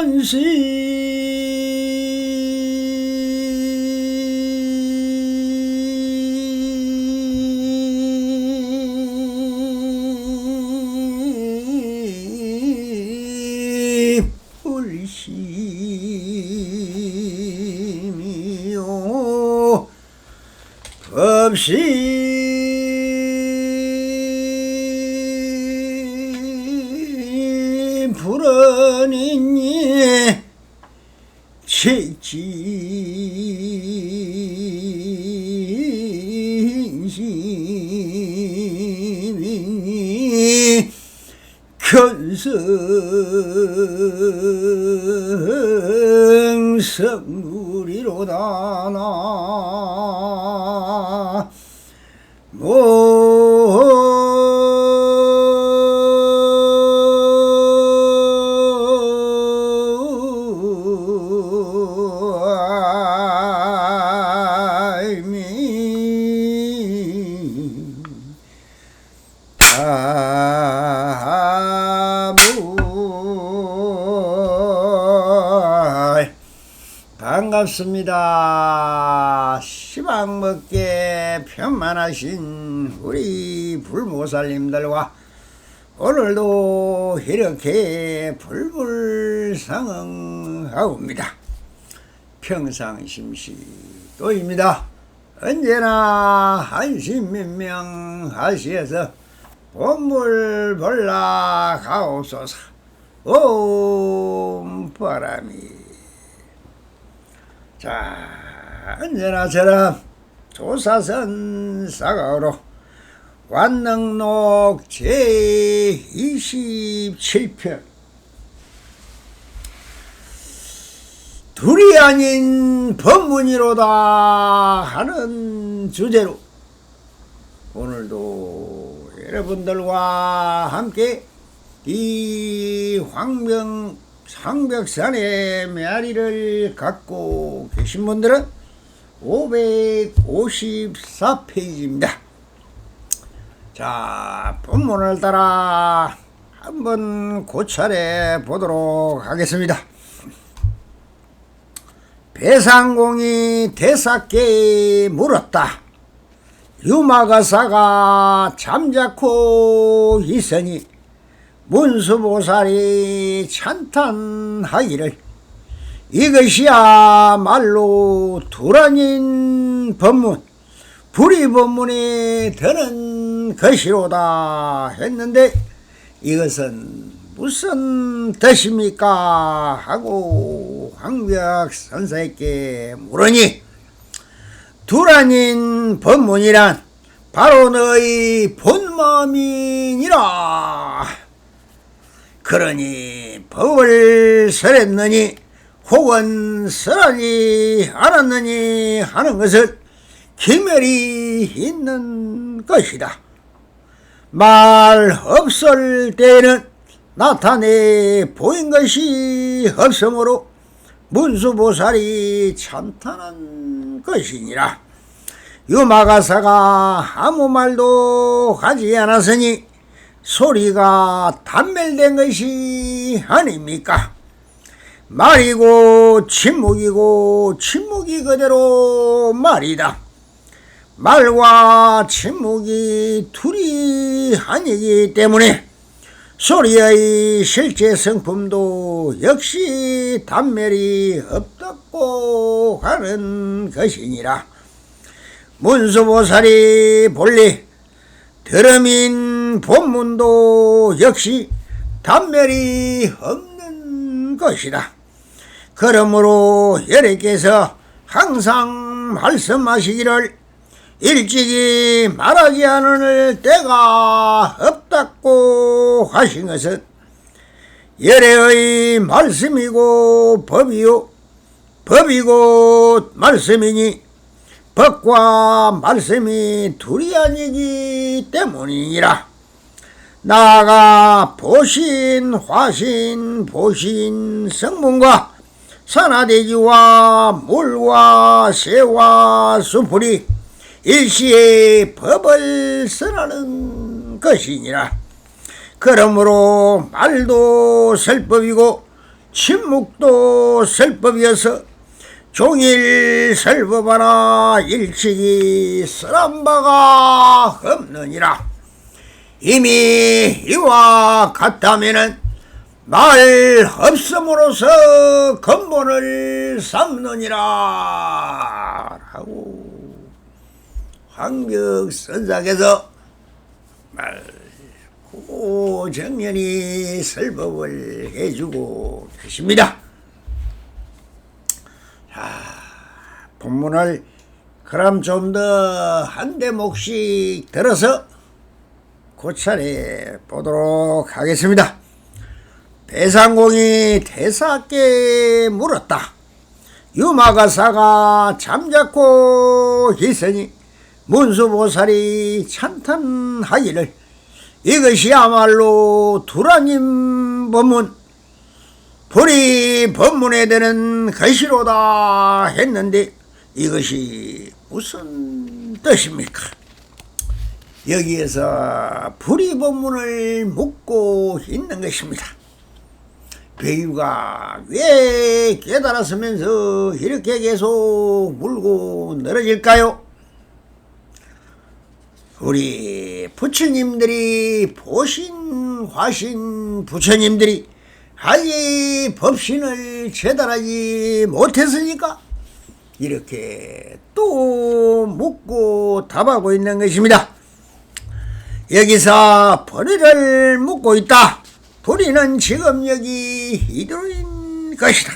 만시 불심이요 법심 불언이니 진심이 견성성무리로다 나 반갑습니다. 시방먹게 편만하신 우리 불모살님들과 오늘도 이렇게 불불상응하옵니다. 평상심시도입니다. 언제나 한심민명하시어서 본물벌라 가옵소서. 옴 바람이. 자, 언제나처럼 조사선 사가로 완능록 제27편 둘이 아닌 법문이로다 하는 주제로 오늘도 여러분들과 함께 이 상벽산의 메아리를 갖고 계신 분들은 554페이지입니다. 자, 본문을 따라 한번 고찰해 보도록 하겠습니다. 배상공이 대사께 물었다. 유마가사가 잠자코 있으니 문수보살이 찬탄하기를 이것이야말로 두란인 법문 불의법문에 드는 것이로다 했는데 이것은 무슨 뜻입니까 하고 황벽선사에게 물으니 두란인 법문이란 바로 너의 본마음이니라. 그러니 법을 설했느니 혹은 설하지 않았느니 하는 것은 기멸이 있는 것이다. 말 없을 때에는 나타내 보인 것이 없으므로 문수보살이 찬탄한 것이니라. 유마가사가 아무 말도 하지 않았으니 소리가 단멸된 것이 아닙니까? 말이고 침묵이고 침묵이 그대로 말이다. 말과 침묵이 둘이 아니기 때문에 소리의 실제 성품도 역시 단멸이 없다고 하는 것이니라. 문수보살이 본래 드럼인 본문도 역시 단멸이 없는 것이다. 그러므로 여래께서 항상 말씀하시기를 일찍이 말하지 않을 때가 없다고 하신 것은 열애의 말씀이고 법이요 법이고 말씀이니 법과 말씀이 둘이 아니기 때문이니라. 나아가 보신, 화신, 보신, 성문과 산하대기와 물과 새와 수풀이 일시에 법을 선하는 것이니라. 그러므로 말도 설법이고 침묵도 설법이어서 종일 설법하나 일찍이 쓰란 바가 없느니라. 이미 이와 같다면은 말 없음으로써 근본을 삼느니라 하고 황벽선상에서 고정연히 설법을 해주고 계십니다. 자, 본문을 그럼 좀 더 한 대목씩 들어서 고찰해 보도록 하겠습니다. 배상공이 태사께 물었다. 유마가사가 잠자코 있으니 문수보살이 찬탄하기를 이것이야말로 두라님 법문, 불이 법문에 드는 것이로다 했는데 이것이 무슨 뜻입니까? 여기에서 불이 법문을 묻고 있는 것입니다. 배유가 왜 깨달았으면서 이렇게 계속 물고 늘어질까요? 우리 부처님들이 보신 화신 부처님들이 아직 법신을 제달하지 못했으니까 이렇게 또 묻고 답하고 있는 것입니다. 여기서 불의를 묻고 있다. 불의는 지금 여기 이들인 것이다.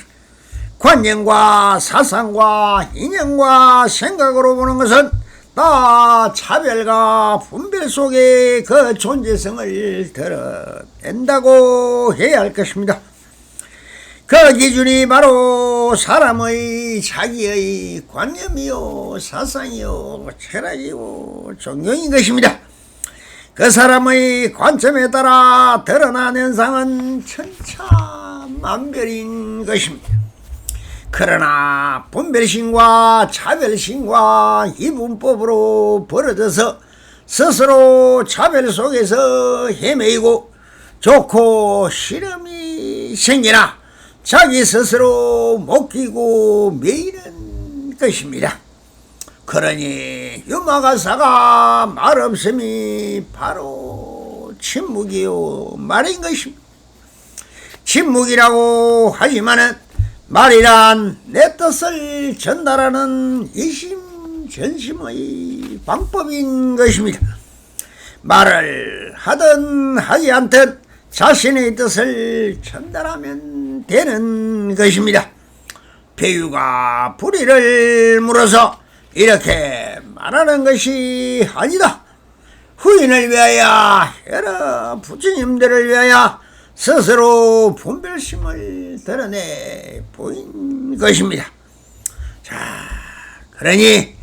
관념과 사상과 인연과 생각으로 보는 것은 다 차별과 분별 속에 그 존재성을 드러낸다고 해야 할 것입니다. 그 기준이 바로 사람의 자기의 관념이요 사상이요 철학이요 종교인 것입니다. 그 사람의 관점에 따라 드러난 현상은 천차만별인 것입니다. 그러나 분별심과 차별심과 이분법으로 벌어져서 스스로 차별 속에서 헤매이고 좋고 싫음이 생기나 자기 스스로 못 끼고 매이는 것입니다. 그러니 유마가사가 말 없음이 바로 침묵이요 말인 것입니다. 침묵이라고 하지만은 말이란 내 뜻을 전달하는 이심전심의 방법인 것입니다. 말을 하든 하지 않든 자신의 뜻을 전달하면 되는 것입니다. 배유가 불의를 물어서 이렇게 말하는 것이 아니다. 후인을 위하여 여러 부처님들을 위하여 스스로 분별심을 드러내 보인 것입니다. 자, 그러니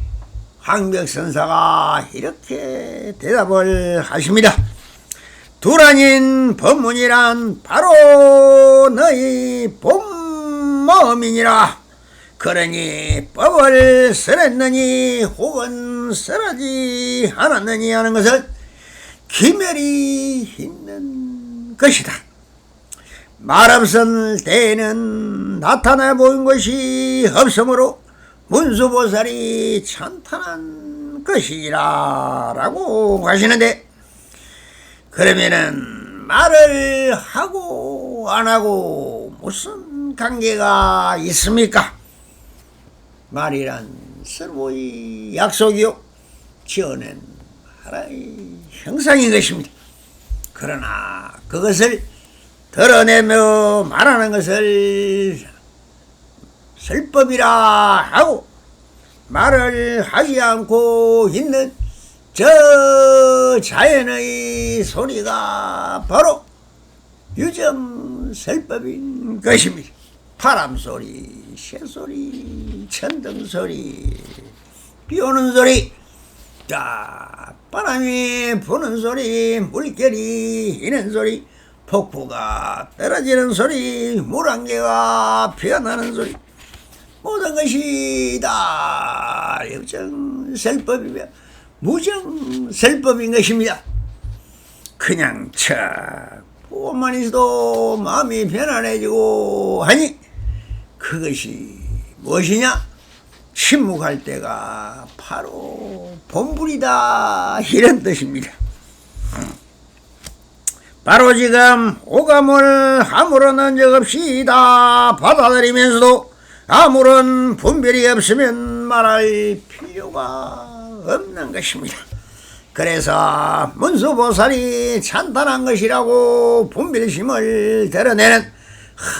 황벽선사가 이렇게 대답을 하십니다. 두라닌 법문이란 바로 너희 본마음이니라. 그러니 법을 쓰랬느니 혹은 쓰라지 않았느니 하는 것은 기멸이 있는 것이다. 말 없을 때에는 나타나 보인 것이 없으므로 문수보살이 찬탄한 것이라 라고 하시는데, 그러면은 말을 하고 안 하고 무슨 관계가 있습니까? 말이란 서로의 약속이요 지어낸 하나의 형상인 것입니다. 그러나 그것을 드러내며 말하는 것을 설법이라 하고 말을 하지 않고 있는 저 자연의 소리가 바로 유점설법인 것입니다. 바람소리, 새소리, 천둥소리, 비오는 소리, 자, 바람이 부는 소리, 물결이 이는 소리, 폭포가 떨어지는 소리, 물안개가 피어나는 소리, 모든 것이 다 유정설법이며 무정설법인 것입니다. 그냥 척 보고만 있어도 마음이 편안해지고 하니 그것이 무엇이냐? 침묵할 때가 바로 본불이다, 이런 뜻입니다. 바로 지금 오감을 아무런 언적 없이 다 받아들이면서도 아무런 분별이 없으면 말할 필요가 없는 것입니다. 그래서 문수보살이 찬탄한 것이라고 분별심을 드러내는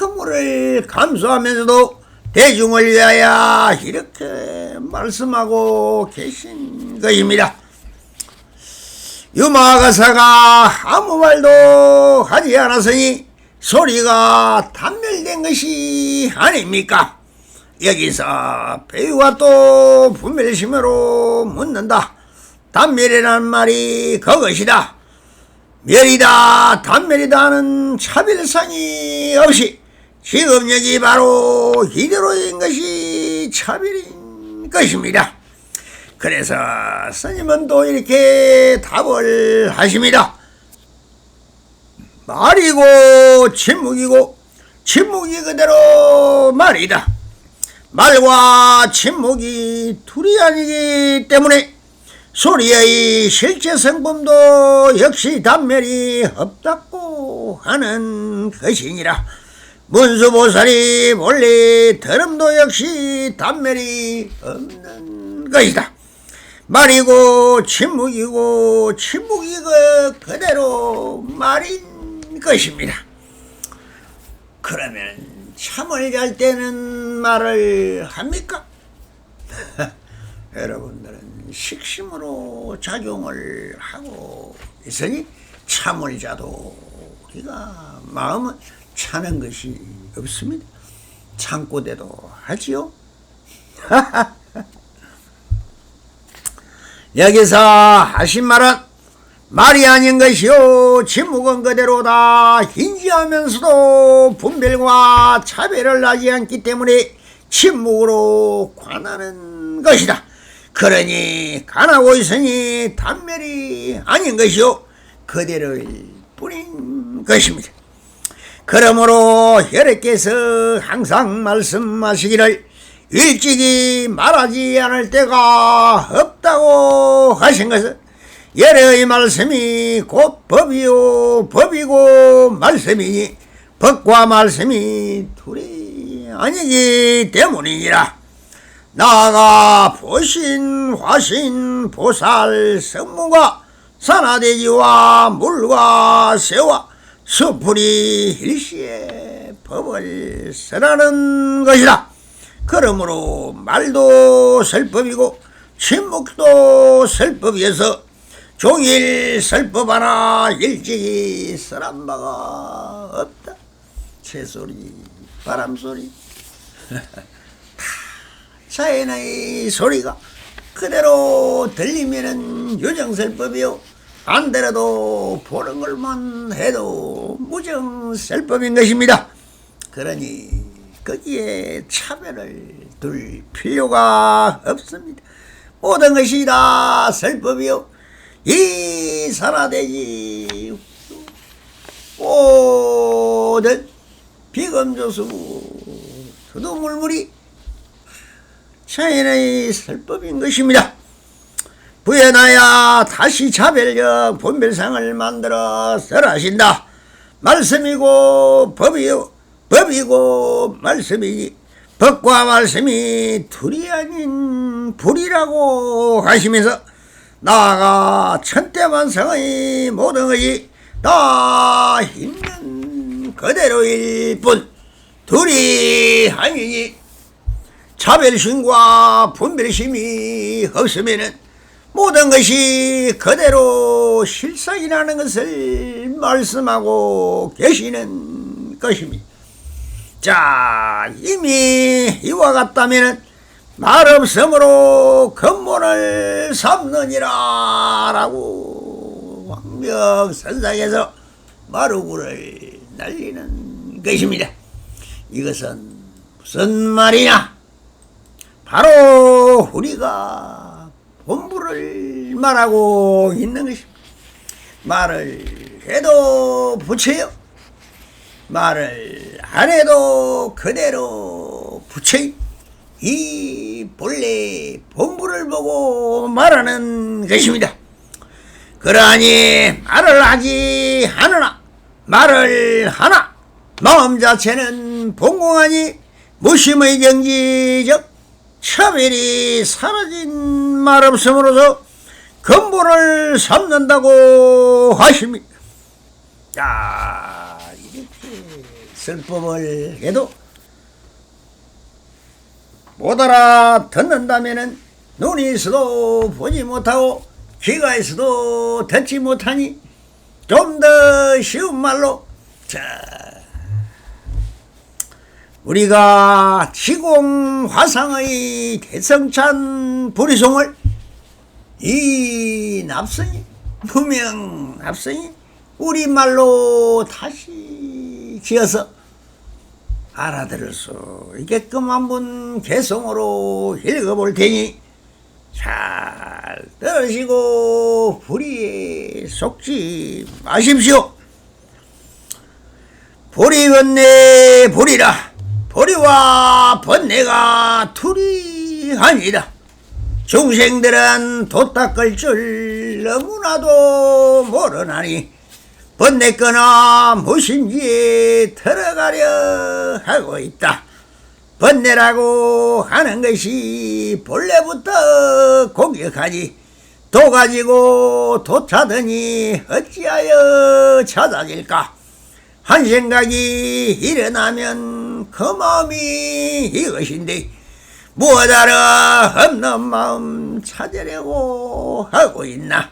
허물을 감수하면서도 대중을 위하여 이렇게 말씀하고 계신 것입니다. 유마가사가 아무 말도 하지 않았으니 소리가 단멸된 것이 아닙니까? 여기서 배우가 또 분별심으로 묻는다. 단멸이라는 말이 그것이다. 멸이다, 단멸이다 하는 차별상이 없이 지금 여기 바로 이대로인 것이 차별인 것입니다. 그래서 스님은 또 이렇게 답을 하십니다. 말이고 침묵이고 침묵이 그대로 말이다. 말과 침묵이 둘이 아니기 때문에 소리의 실제 성품도 역시 단멸이 없다고 하는 것이니라. 문수보살이 원래 धर्म도 역시 단멸이 없는 것이다. 말이고 침묵이고 침묵이 그대로 말인 것입니다. 그러면 잠을 잘 때는 말을 합니까? 여러분들은 식심으로 작용을 하고 있으니 잠을 자도 우리가 마음은 차는 것이 없습니다. 참고대도 하지요. 여기서 하신 말은 말이 아닌 것이요 침묵은 그대로다 인지하면서도 분별과 차별을 하지 않기 때문에 침묵으로 관하는 것이다. 그러니 관하고 있으니 단멸이 아닌 것이요 그대로일 뿐인 것입니다. 그러므로 혈액께서 항상 말씀하시기를 일찍이 말하지 않을 때가 없다고 하신 것은 예래의 말씀이 곧 법이요 법이고 말씀이니 법과 말씀이 둘이 아니기 때문이니라. 나아가 보신 화신 보살 성문과 산하대지와 물과 새와 수풀이 일시에 법을 쓰라는 것이다. 그러므로 말도 설법이고 침묵도 설법이어서 종일 설법 하나 일찍이 쓰란 바가 없다. 새소리 바람소리 자연의 소리가 그대로 들리면은 유정설법이요 반대로도 보는 것만 해도 무정설법인 것입니다. 그러니 거기에 차별을 둘 필요가 없습니다. 모든 것이 다 설법이요 이 산하대지 모든 비검조수 수두물물이 자연의 설법인 것입니다. 부연하여 다시 차별적 분별상을 만들어 설하신다. 말씀이고 법이요 법이고 말씀이니 법과 말씀이 둘이 아닌 불이라고 하시면서 나아가 천대만성의 모든 것이 다 있는 그대로일 뿐 둘이 아니니 차별심과 분별심이 없으면은 모든 것이 그대로 실상이라는 것을 말씀하고 계시는 것입니다. 자, 이미 이와 같다면은 말 없음으로 근본을 삼느니라 라고 왕명선상에서 마루구를 날리는 것입니다. 이것은 무슨 말이냐? 바로 우리가 본부를 말하고 있는 것입니다. 말을 해도 부처요 말을 안 해도 그대로 부처의 이 본래 본부를 보고 말하는 것입니다. 그러하니 말을 하지 않으나 말을 하나 마음 자체는 봉공하니 무심의 경지적 차별이 사라진 말 없음으로써 근본을 삼는다고 하십니다. 자, 이렇게 설법을 해도 못 알아듣는다면은 눈이 있어도 보지 못하고 귀가 있어도 듣지 못하니 좀 더 쉬운 말로, 자, 우리가 지공 화상의 대성찬 불이송을 이 납성이 무명 납성이 우리말로 다시 지어서 알아들을 수 있게끔 한번 개성으로 읽어볼 테니 잘 들으시고 불의에 속지 마십시오. 불이 번뇌 불이라 불의와 번뇌가 둘이 아니다. 중생들은 도 닦을 줄 너무나도 모르나니 번뇌거나 무심지에 들어가려 하고 있다. 번뇌라고 하는 것이 본래부터 공격하지 도 가지고 도 찾으니 어찌하여 찾아질까. 한 생각이 일어나면 그 마음이 이것인데 무엇하러 없는 마음 찾으려고 하고 있나.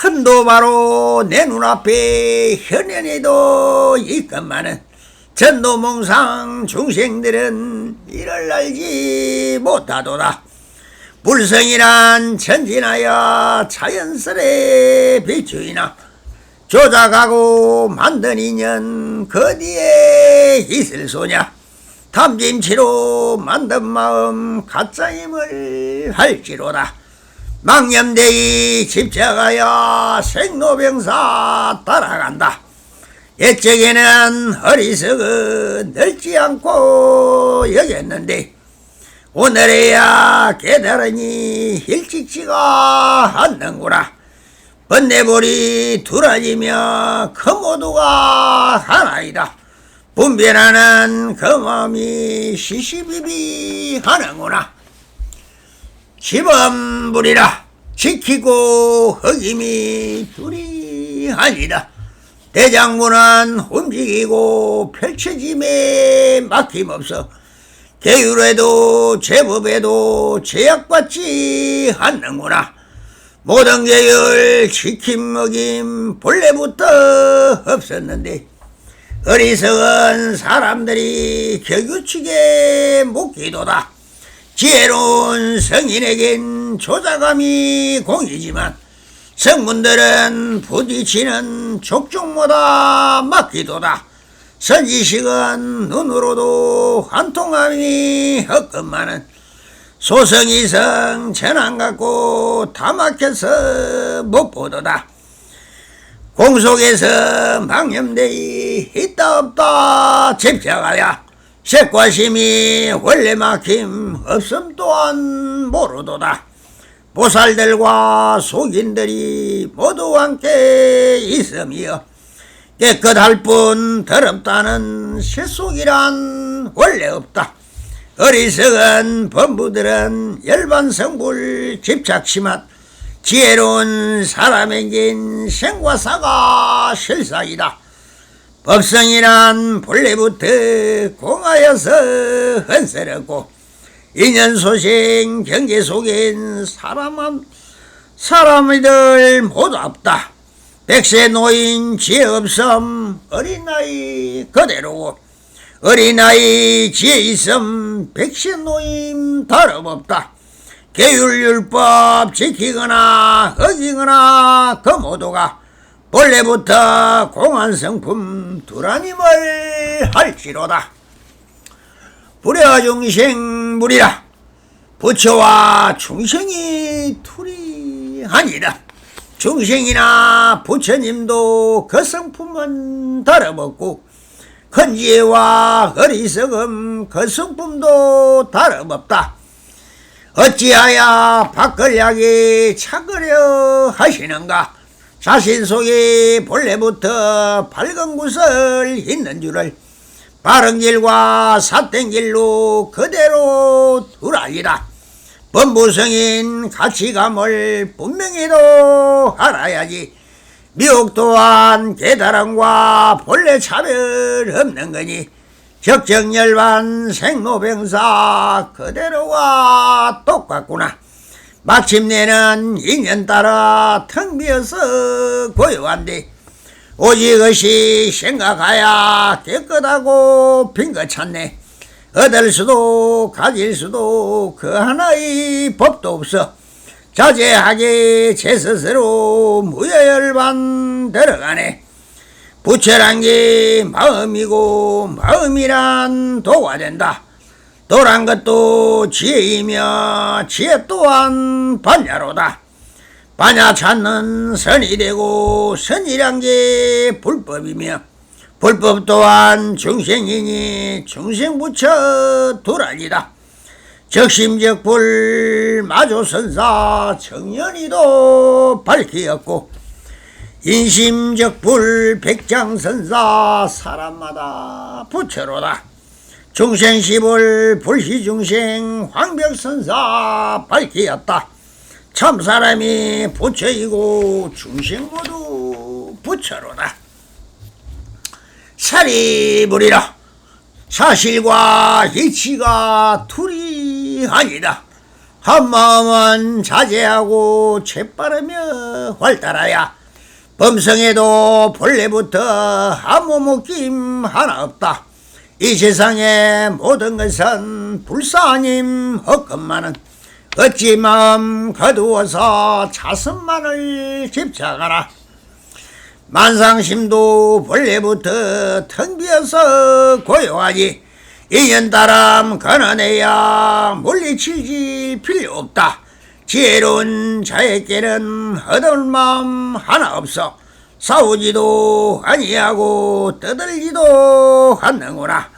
큰도 바로 내 눈앞에 현연히도 있건만은 전도몽상 중생들은 이를 알지 못하도다. 불성이란 전진하여 자연스레 비추이나 조작하고 만든 인연 그 뒤에 있을 소냐. 탐짐치로 만든 마음 가짜임을 할지로다. 망념되이 집착하여 생로병사 따라간다. 옛적에는 어리석은 늙지 않고 여겼는데 오늘에야 깨달으니 일찍지가 않는구나. 번뇌불이 두라지며 그 모두가 하나이다. 분별하는 그 마음이 시시비비하는구나. 집엄불이라 지키고 허김이 둘이 아니다. 대장부는 움직이고 펼쳐짐에 막힘없어 계율에도 제법에도 제약받지 않는구나. 모든 계율 지킴 먹임 본래부터 없었는데 어리석은 사람들이 격유치게 묻기도다. 지혜로운 성인에겐 조작함이 공이지만 성문들은 부딪히는 족종마다 막기도다. 선지식은 눈으로도 환통함이 없건만은 소성이성 전안 갖고 다 막혀서 못 보도다. 공속에서 망념되이 있다 없다 집착하여 색과심이 원래 막힘 없음 또한 모르도다. 보살들과 속인들이 모두 함께 있으며 깨끗할 뿐 더럽다는 세속이란 원래 없다. 어리석은 범부들은 열반성불 집착심한 지혜로운 사람에겐 생과사가 실상이다. 법성이란 본래부터 공하여서 헌설했고 인연소생 경계 속엔 사람이들 모두 없다. 백세 노인 지혜 없음 어린아이 그대로고 어린아이 지혜 있음 백세 노인 다름없다. 계율율법 지키거나 어기거나 그 모두가 본래부터 공안성품 두라님을 할지로다. 불야중생물이라 부처와 중생이 둘이 아니라 중생이나 부처님도 그 성품은 다름없고 큰 지혜와 어리석음 그 성품도 다름없다. 어찌하여 박걸량이 착으려 하시는가. 자신 속에 본래부터 밝은 구설 있는 줄을 바른 길과 삿된 길로 그대로 두라니라. 범부성인 가치감을 분명히도 알아야지. 미혹 또한 깨달음과 본래 차별 없는 거니 적정열반 생로병사 그대로와 똑같구나. 마침내는 인연 따라 텅 비어서 고요한데 오직 것이 생각하야 깨끗하고 빈 것 찾네. 얻을 수도 가질 수도 그 하나의 법도 없어. 자제하게 제 스스로 무여열반 들어가네. 부처란 게 마음이고 마음이란 도가 된다. 도란 것도 지혜이며 지혜 또한 반야로다. 반야 찾는 선이 되고 선이란 게 불법이며 불법 또한 중생이니 중생부처 두란이다. 적심적불 마조선사 청년이도 밝히었고 인심적불 백장선사 사람마다 부처로다. 중생시불 불시중생 황벽선사 밝히었다. 참사람이 부처이고 중생 모두 부처로다. 사리부리라. 사실과 이치가 둘이 아니다. 한마음은 자제하고 재빠르며 활달하야 범성에도 본래부터 아무 묶임 하나 없다. 이 세상의 모든 것은 불사님 헛것만은 어찌 마음 거두어서 자선만을 집착하라. 만상심도 본래부터 텅 비어서 고요하지. 인연따람 건너내야 물리치지 필요 없다. 지혜로운 자에게는 얻을 마음 하나 없어. 싸우지도 아니하고 떠들지도 않는구나.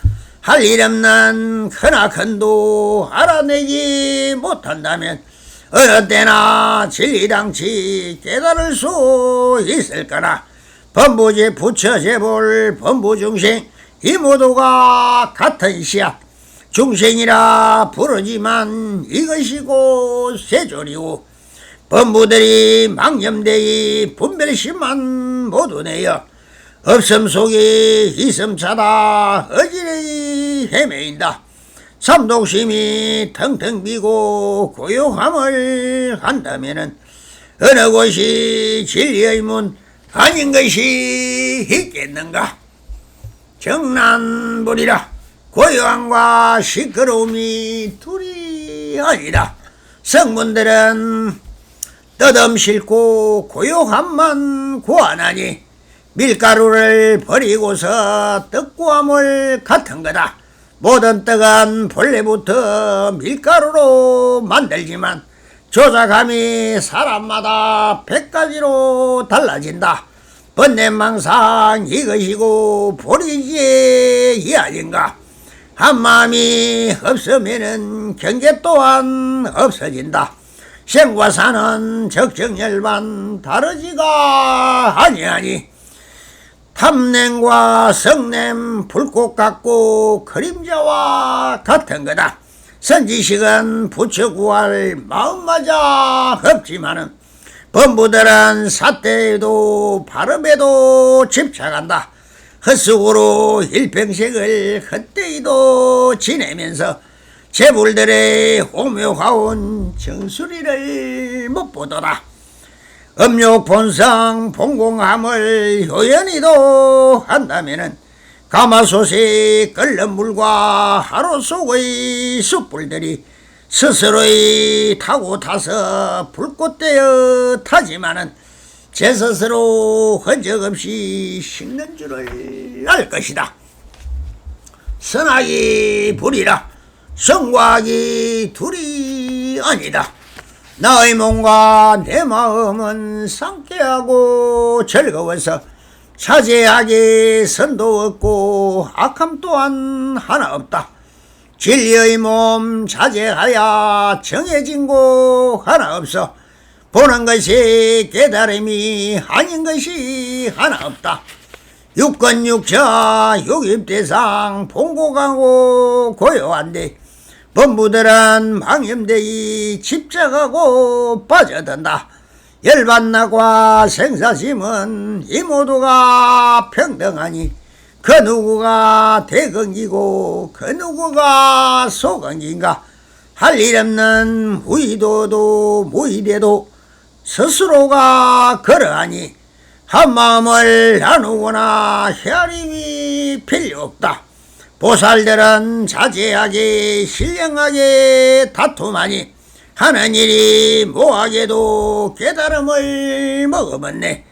할 일 없는 크나큰도 알아내지 못한다면 어느 때나 진리당치 깨달을 수 있을 거라. 범부제 부처 재볼 범부중생 이 모두가 같은 시야. 중생이라 부르지만 이것이고 세존이고 범부들이 망념되이 분별심만 모두 내어 없음 속에 있음 찾아 어지러이 헤매인다. 삼독심이 텅텅 비고 고요함을 한다면은 어느 곳이 진리의 문 아닌 것이 있겠는가. 정난불이라. 고요함과 시끄러움이 둘이 아니라 성문들은 떠덤 싫고 고요함만 구하나니 밀가루를 버리고서 떡구함을 같은 거다. 모든 떡은 본래부터 밀가루로 만들지만 조작함이 사람마다 100가지로 달라진다. 번뇌망상 이것이고 본이지 이 아닌가. 한마음이 없으면은 경계 또한 없어진다. 생과 사는 적정열반 다르지가 아니하니 탐냄과 성냄 불꽃 같고 그림자와 같은 거다. 선지식은 부처 구할 마음마저 없지만은 범부들은 사태에도 발음에도 집착한다. 헛수고로 일평생을 헛되이도 지내면서 재불들의 홍묘하온 정수리를 못 보더라. 음욕 본성 본공함을 효연히도 한다면은 가마솥에 끓는 물과 하루 속의 숯불들이 스스로의 타고 타서 불꽃되어 타지만은 제 스스로 흔적 없이 식는 줄을 알 것이다. 선악이 불이라. 성과 악이 둘이 아니다. 나의 몸과 내 마음은 상쾌하고 즐거워서 자제하게 선도 없고 악함 또한 하나 없다. 진리의 몸 자제하야 정해진 곳 하나 없어. 보는 것이 깨달음이 아닌 것이 하나 없다. 육건육처 육입대상 봉고가고 고요한데 범부들은 망념되이 집착하고 빠져든다. 열반나과 생사심은 이 모두가 평등하니 그 누구가 대건기고 그 누구가 소건기인가. 할 일 없는 무의도도 무의대도 스스로가 그러하니 한마음을 나누거나 헤아림이 필요 없다. 보살들은 자제하게 신령하게 다툼하니 하는 일이 뭐하게도 깨달음을 먹어봤네.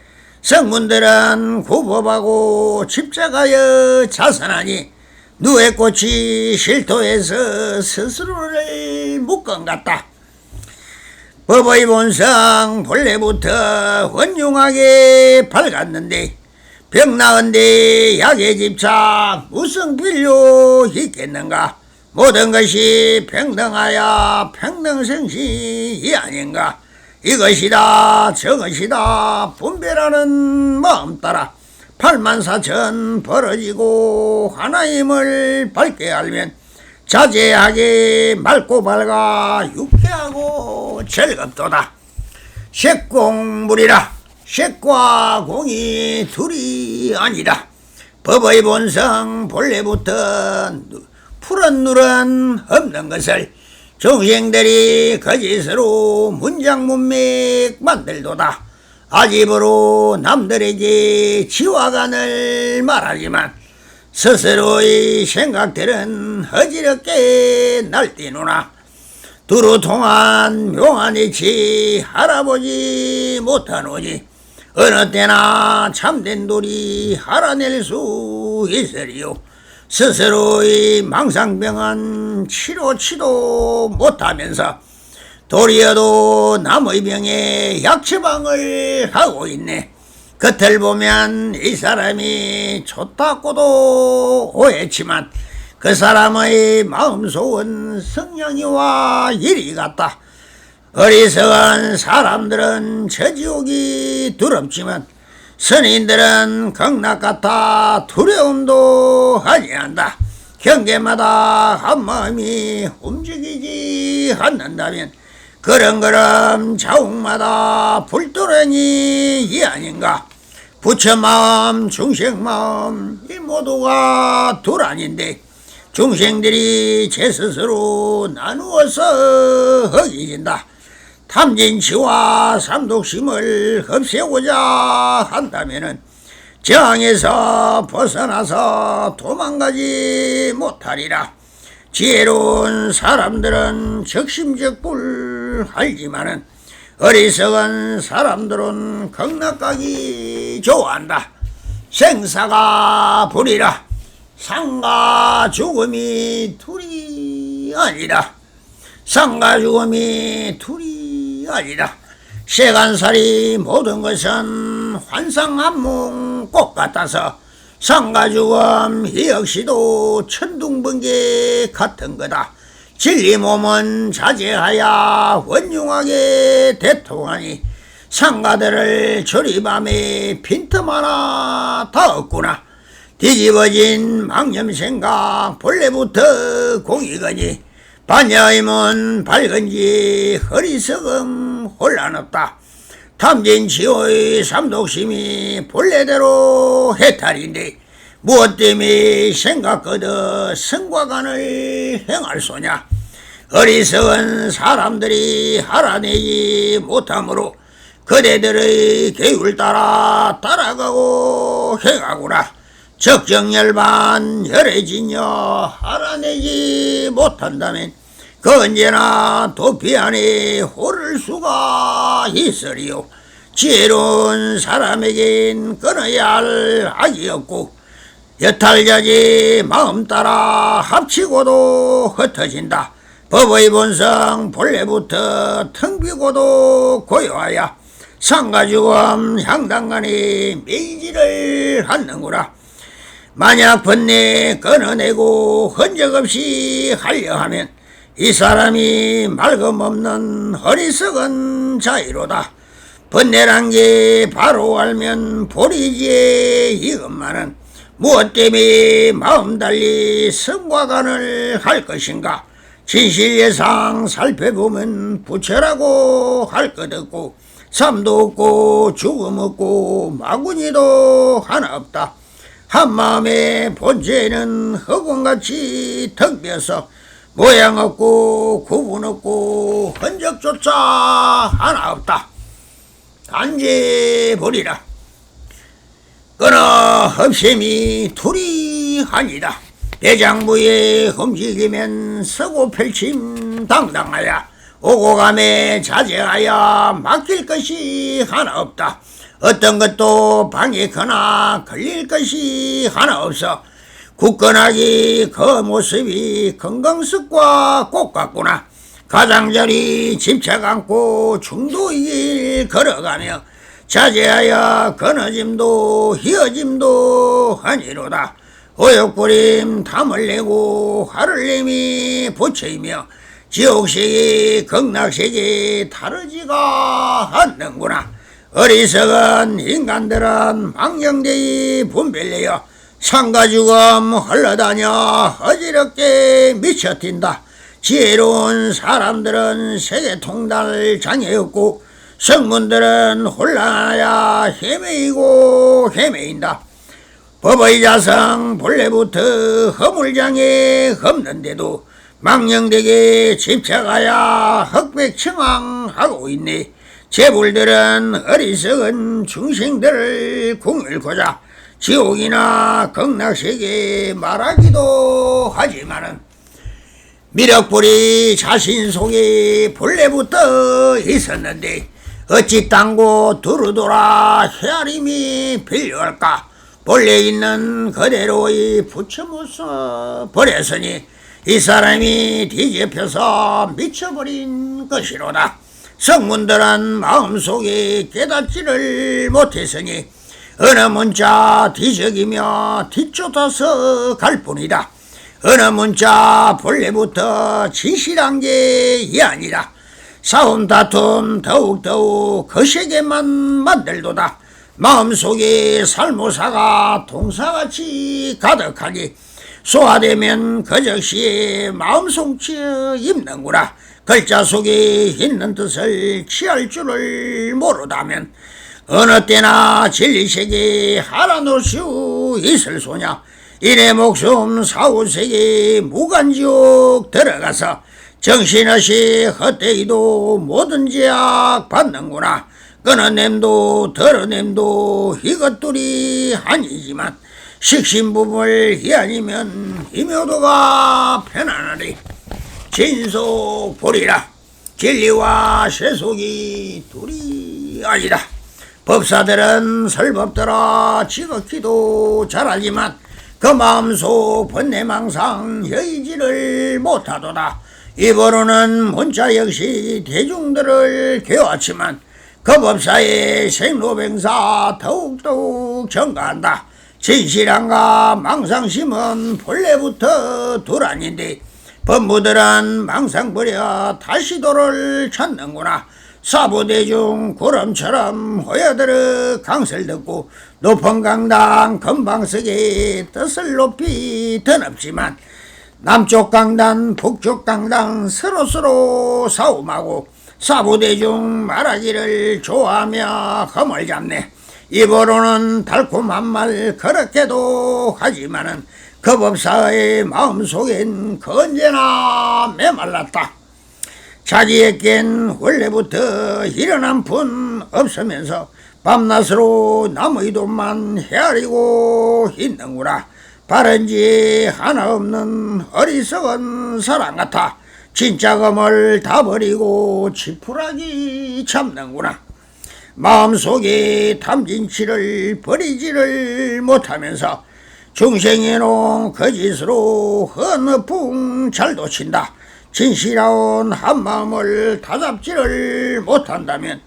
성문들은 구법하고 집착하여 자선하니 누에 꽃이 실토해서 스스로를 묶은 같다. 법의 본성 본래부터 훌륭하게 밝았는데 병 나은데 약에 집착 무슨 필요 있겠는가. 모든 것이 평등하여 평등성실이 아닌가. 이것이다 저것이다 분별하는 마음 따라 84,000 벌어지고 하나님을 밝게 알면 자제하게 맑고 밝아 유쾌하고 즐겁도다. 색공물이라 색과 공이 둘이 아니라 법의 본성 본래부터 푸른 눈은 없는 것을 중생들이 거짓으로 문장문맥 만들도다. 아집으로 남들에게 지화관을 말하지만 스스로의 생각들은 어지럽게 날뛰노나 두루 통한 묘한 이치 알아보지 못하노니 어느 때나 참된 돌이 알아낼 수 있으리요. 스스로의 망상병은 치료치도 못하면서 도리어도 남의 병에 약처방을 하고 있네. 겉을 보면 이 사람이 좋다고도 오해치만 그 사람의 마음속은 성령이와 이리 같다. 어리석은 사람들은 저지옥이 두렵지만 선인들은 극락같아 두려움도 아니한다. 경계마다 한마음이 움직이지 않는다면 그런그럼 자욱마다 불도령이 이 아닌가. 부처마음 중생마음 이 모두가 둘 아닌데 중생들이 제 스스로 나누어서 허기진다. 탐진치와 삼독심을 없애고자 한다면은 정에서 벗어나서 도망가지 못하리라. 지혜로운 사람들은 적심적불 알지만은 어리석은 사람들은 극락가기 좋아한다. 생사가 불이라 상과 죽음이 둘이 아니라 상과 죽음이 둘이 아니라 세간살이 모든 것은 환상한몽 꽃 같아서 상과 죽음 이 역시도 천둥번개 같은 거다. 진리 몸은 자제하여 원흉하게 대통하니 상가들을 조리밤에 빈틈 하나 다 없구나. 뒤집어진 망념생각 본래부터 공이거니 반야임은 밝은지 허리석음 혼란없다. 탐진치호의 삼독심이 본래대로 해탈인데 무엇 때문에 생각거드 성과관을 행할 소냐. 어리석은 사람들이 알아내지 못하므로 그대들의 계율 따라가고 행하구나. 적정열반 열애진여 알아내지 못한다면 그 언제나 도피 안에 오를 수가 있으리요. 지혜로운 사람에겐 끊어야 할 악이 없고 여탈자지 마음 따라 합치고도 흩어진다. 법의 본성 본래부터 텅 비고도 고요하여 상가죽음 향당간에 매이지를 않는구나. 만약 번뇌 끊어내고 흔적 없이 하려 하면 이 사람이 맑음없는 어리석은 자이로다. 번뇌란 게 바로 알면 보리지에 이것만은 무엇 때문에 마음 달리 성과간을 할 것인가. 진실 예상 살펴보면 부처라고 할 것 없고 삶도 없고 죽음 없고 마구니도 하나 없다. 한마음의 본체는 흑원같이 텅비어서 모양 없고 구분 없고 흔적조차 하나 없다. 단지 보리라. 끊어 흡셈이 둘이 아니다. 대장부에 움직이면 서고 펼침 당당하여 오고 감에 자제하여 맡길 것이 하나 없다. 어떤 것도 방해거나 걸릴 것이 하나 없어 굳건하기 그 모습이 건강습과 꼭 같구나. 가장자리 집착 않고 중도의 걸어가며 자제하여 끊어짐도 휘어짐도 아니로다. 오욕부림 탐을 내고 화를 내미 부처이며 지옥색이 극락색이 다르지가 않는구나. 어리석은 인간들은 망령되이 분별되어 상가죽음 흘러다녀 어지럽게 미쳐뛴다. 지혜로운 사람들은 세계통달 장애없고 성문들은 혼란하여 헤매이고 헤매인다. 법의 자성 본래부터 허물장애 없는데도 망령되게 집착하여 흑백청왕하고 있네. 재불들은 어리석은 중생들을 궁을고자 지옥이나 극락세계에 말하기도 하지만은 미륵불이 자신 속에 본래부터 있었는데 어찌 땅고 두루돌아 헤아림이 필요할까. 본래 있는 그대로의 부처 모습 버렸으니 이 사람이 뒤집혀서 미쳐버린 것이로다. 성문들은 마음속에 깨닫지를 못했으니 어느 문자 뒤적이며 뒤쫓아서 갈 뿐이다. 어느 문자 본래부터 진실한 게 아니라 싸움 다툼 더욱더욱 거세게만 만들도다. 마음속에 살모사가 동사같이 가득하니 소화되면 그 즉시 마음 속치어 입는구나. 글자 속에 있는 뜻을 취할 줄을 모르다면 어느 때나 진리색이 하라놓을 수 있을 소냐. 이내 목숨 사후세계 무간지옥 들어가서 정신없이 헛되이도 모든 제약 받는구나. 끊어냄도 덜어냄도 이것들이 아니지만 식신부물 아니면 이묘도가 편안하리. 진속 보리라. 진리와 세속이 둘이 아니다. 법사들은 설법들아 지극히도 잘하지만 그 마음속 번뇌망상 여의지를 못하도다. 입으로는 문자 역시 대중들을 괴왔지만 그 법사의 생로병사 더욱더욱 증가한다. 진실함과 망상심은 본래부터 둘 아닌데 법무들은 망상버려 다시 도를 찾는구나. 사부대중 구름처럼 호여들어 강설 듣고 높은 강당 금방석에 뜻을 높이 드높지만 남쪽 강단 북쪽 강당 서로서로 싸움하고 사부대중 말하기를 좋아하며 검을 잡네. 입으로는 달콤한 말 그렇게도 하지만은 그 법사의 마음속엔 언제나 메말랐다. 자기에겐 원래부터 일어난 분 없으면서 밤낮으로 남의 돈만 헤아리고 있는구나. 바른지 하나 없는 어리석은 사람 같아. 진짜 검을 다 버리고 지푸라기 참는구나. 마음속에 탐진치를 버리지를 못하면서 중생이놈 거짓으로 헌어풍 잘도 친다. 진실하온 한마음을 다잡지를 못한다면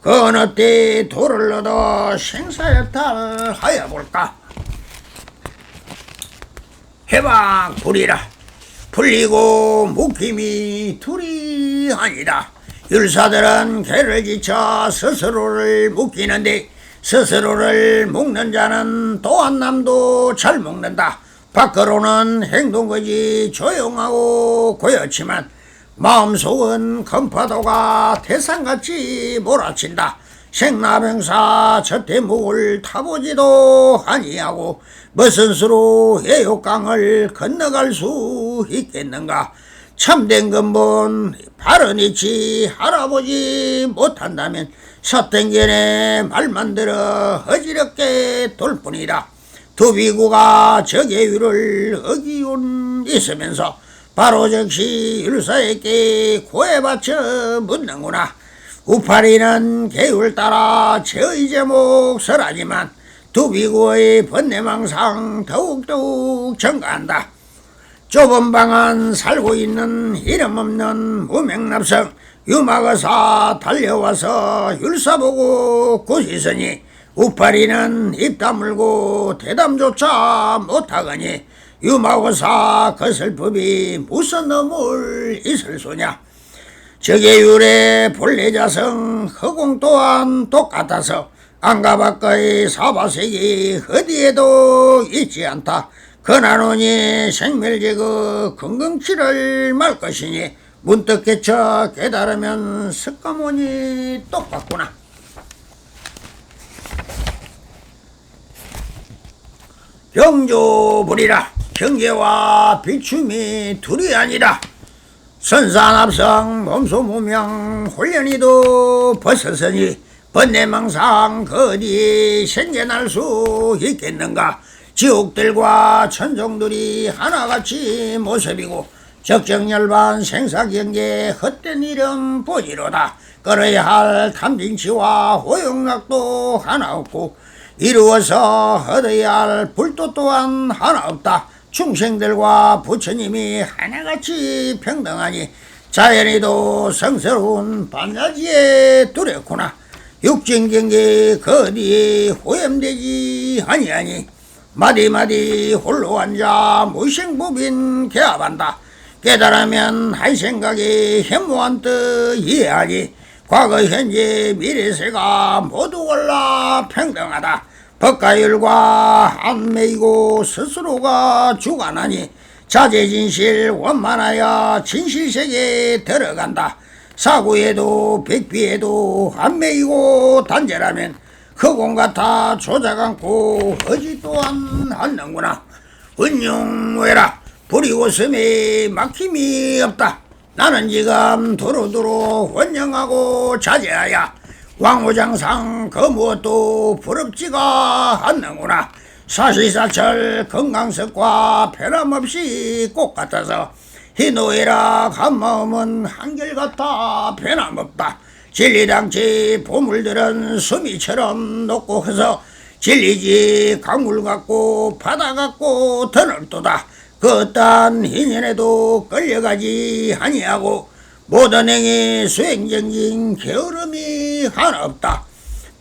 그 어느 때 돌을 얻어 생사여탈 하여 볼까. 해방 불이라. 풀리고 묶임이 둘이 아니다. 율사들은 개를 지쳐 스스로를 묶이는데 스스로를 묶는 자는 또한 남도 잘 묶는다. 밖으로는 행동거지 조용하고 고요치만 마음속은 검파도가 태산같이 몰아친다. 생라병사 저태목을 타보지도 아니하고 무슨 수로 해욕강을 건너갈 수 있겠는가. 참된 근본 바른 이치 알아보지 못한다면 삿땡견의 말만 들어 어지럽게 돌 뿐이다. 두비구가 적의율을 어기운 있으면서 바로 즉시 율사에게 고해 바쳐 묻는구나. 우파리는 계율 따라 제의 제목 설하지만 두비구의 번뇌망상 더욱더욱 증가한다. 좁은 방안 살고 있는 이름 없는 무명납성 유마거사 달려와서 율사 보고 고시서니 우파리는 입 다물고 대담조차 못하거니 유마거사 그 슬픔이 무슨 놈을 있을 소냐. 적의율의 본래자성 허공 또한 똑같아서 안과 밖의 사바색이 어디에도 있지 않다. 그나노니 생멸제거 건강치를 말 것이니 문득 깨쳐 깨달으면 석가모니 똑같구나. 경조불이라. 경계와 비춤이 둘이 아니라. 선산합성 몸소무명 홀련이도 벗었으니 번뇌망상 그 어디 생겨날 수 있겠는가. 지옥들과 천종들이 하나같이 모습이고 적정열반 생사경계 헛된 이름 보지로다. 끌어야 할 탐진치와 호용락도 하나 없고 이루어서 얻어야 할 불도 또한 하나 없다. 충생들과 부처님이 하나같이 평등하니 자연이도 성스러운 반야지에 두렵구나. 육진경계 그 어디에 호염되지 아니하니 마디마디 홀로 앉아 무생법인 개합한다. 깨달으면 할 생각이 현무한 뜻 이해하니 과거 현재 미래세가 모두 올라 평등하다. 법가율과 안매이고 스스로가 주관하니 자제진실 원만하여 진실세계에 들어간다. 사구에도 백비에도 안매이고 단절하면 허공 같아 조작 않고 허지 또한 않는구나. 은용외라. 불이고 섬에 막힘이 없다. 나는 지금 두루두루 원령하고 자제하여 왕후장상 그 무엇도 부럽지가 않는구나. 사시사철 건강석과 변함없이 꽃같아서 희노애락 한마음은 한결같아 변함없다. 진리당치 보물들은 수미처럼 높고 커서 진리지 강물 같고 바다 같고 더넓도다. 그 어떤 인연에도 끌려가지 아니하고 모든 행위 수행정진 게으름이 하나 없다.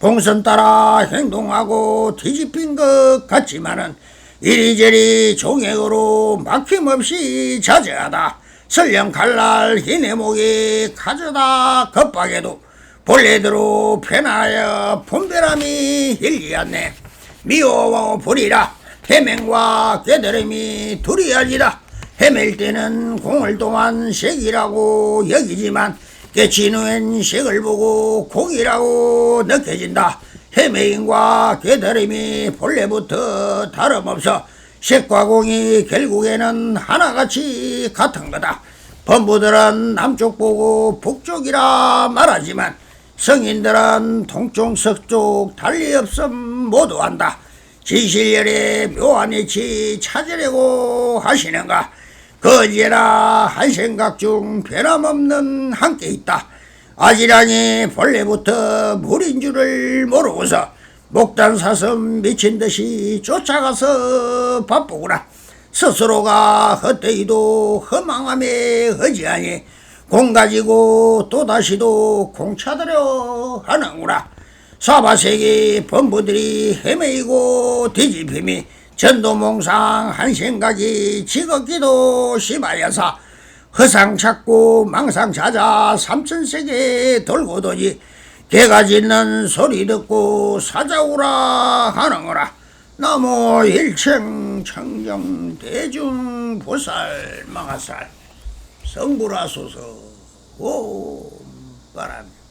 봉선 따라 행동하고 뒤집힌 것 같지만은 이리저리 종액으로 막힘없이 자제하다. 설령 칼날 희내목이 가져다 겁박에도 본래대로 편하여 분별함이 일리 않네. 미워와 불이라. 해맹과 깨달음이 둘이 아니라. 헤맬 때는 공을 동안 색이라고 여기지만 깨친 후엔 색을 보고 공이라고 느껴진다. 헤매임과 깨달음이 본래부터 다름없어 색과 공이 결국에는 하나같이 같은 거다. 범부들은 남쪽 보고 북쪽이라 말하지만 성인들은 동쪽 서쪽 달리 없음 모두 안다. 지실열의 묘한 이치 찾으려고 하시는가. 거지나 한 생각 중 변함없는 함께 있다. 아지랑이 본래부터 물인 줄을 모르고서 목단 사슴 미친 듯이 쫓아가서 바쁘구나. 스스로가 헛되이도 허망함에 허지하니 공 가지고 또다시도 공차들여 하는구나. 사바세기 범부들이 헤매이고 뒤집힘이 전도몽상 한 생각이 지긋기도 심하여서 허상 찾고 망상 찾아 삼천세계 돌고도니 개가 짖는 소리 듣고 사자오라 하는구나. 나무 일청 청정 대중 보살 망하살 성불하소서. 오 바람.